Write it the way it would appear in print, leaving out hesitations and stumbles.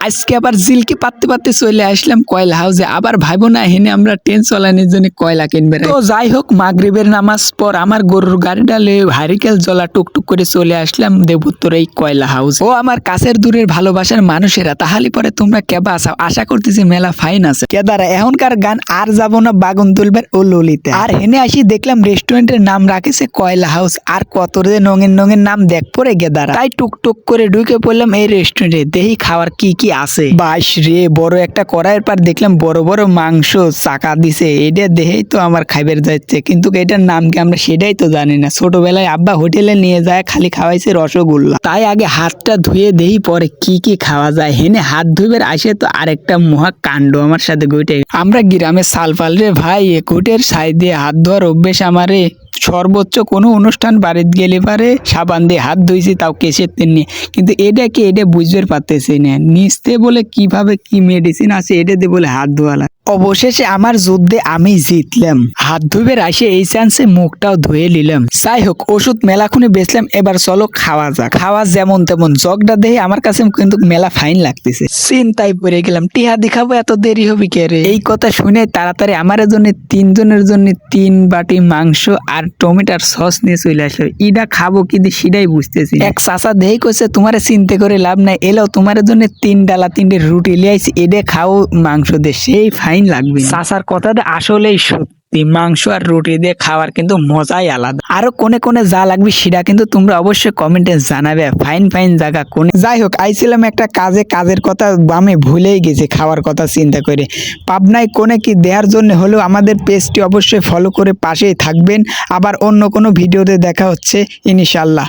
আজকে আবার জিলকি পাততে পাততে চলে আসলাম কয়লা হাউসে। আবার ভাইবো না হেনে আমরা ট্রেন চালানোর জন্য কয়লা কিনবে। তো যাই হোক, মাগরিবের নামাজ পর আমার গরুর গাড়িটা লয়ে হারিকেল জ্বলা টুকটুক করে চলে আসলাম দেবুত্তর এই কয়লা হাউস। ও আমার কাছের দূরের ভালোবাসার মানুষেরা, তাহলে পরে তোমরা কেবা আসাও, আশা করতেছি মেলা ফাইন আছে। কেদারা এখনকার গান আর যাবো না বাগুন তুলবার ও ললিতা। আর হেনে আসি দেখলাম রেস্টুরেন্টের নাম রাখেছে কয়লা হাউস। আর কত রে নঙের নঙের নাম দেখ পরে গেদারা। তাই টুকটুক করে ঢুকে পড়লাম এই রেস্টুরেন্টে, দেখি খাওয়ার কি কি আছে। বাইশ রে বড় একটা কড়াইয়ের পর দেখলাম বড় বড় মাংস চাকা দিছে। এটা দেখেই তো আমার খাইবার যাচ্ছে, কিন্তু এটার নাম কি আমরা সেটাই তো জানি না। ছোটবেলায় আব্বা হোটেলে নিয়ে যায়, খালি খাওয়াইছে রসগোল্লা। তাই আগে হাতটা ধুয়ে দেই পরে কি কি খাওয়া যায়। হেনে হাত ধুইবার আসে তো আরেকটা মহা কাণ্ড আমার সাথে ঘটে। আমরা গ্রামে সালপাল রে ভাই, একুটের সাইড দিয়ে হাত ধোয়ার অভ্যেস আমারে। সর্বোচ্চ কোনো অনুষ্ঠান বাড়িতে গেলে পারে সাবান দিয়ে হাত ধুইছি, তাও কেসের তেমনি। কিন্তু এটা কি, এটা বুঝতে পারতেছি না। নিচতে বলে কিভাবে কি মেডিসিন আছে, এটা দিয়ে বলে হাত ধোয়া লাগে। অবশেষে আমার যুদ্ধে আমি জিতলাম। হাত ধুবে আসে এই চান্সে মুখটাও ধুয়ে নিলাম। যাই হোক, ওষুধ মেলাখুনে বেচলাম, এবার চলো খাওয়া যাক। খাওয়া যেমন তেমন, জগটা দেখে আমার কাছে কিন্তু মেলা ফাইন লাগতেছে। চিন্তায় পড়ে গেলাম, টিহা দেখাবো এত দেরি হবে কে রে। এই কথা শুনে তাড়াতাড়ি আমার জন্য তিনজনের জন্য 3 বাটি মাংস আর টমেটোর সস নিয়ে চলে আসলো। ইডা খাবো কিন্তু সেটাই বুঝতেছি। এক চাচা দেই কইছে তোমারে চিন্তা করে লাভ নাই, এলো তোমার জন্য 3 ডালা 3টে রুটি লিয়াইছি, এডে খাও মাংস দিয়ে, সেই ফাইন লাগবে। চাচার কথাটা আসলেই সত্যি, মাংস আর রুটি দিয়ে খাওয়ার কিন্তু মজাই আলাদা। আরো কোনে কোনে যা লাগবে সেটা কিন্তু তোমরা অবশ্যই কমেন্টে জানাবে। ফাইন ফাইন জায়গা কোনে। যাই হোক, আইছিলাম একটা কাজের কথা আমি ভুলেই গেছি খাওয়ার কথা চিন্তা করে। পাবনায় কোনে কি দেওয়ার জন্য হলেও আমাদের পেজটি অবশ্যই ফলো করে পাশেই থাকবেন। আবার অন্য কোনো ভিডিওতে দেখা হচ্ছে ইনশাল্লাহ।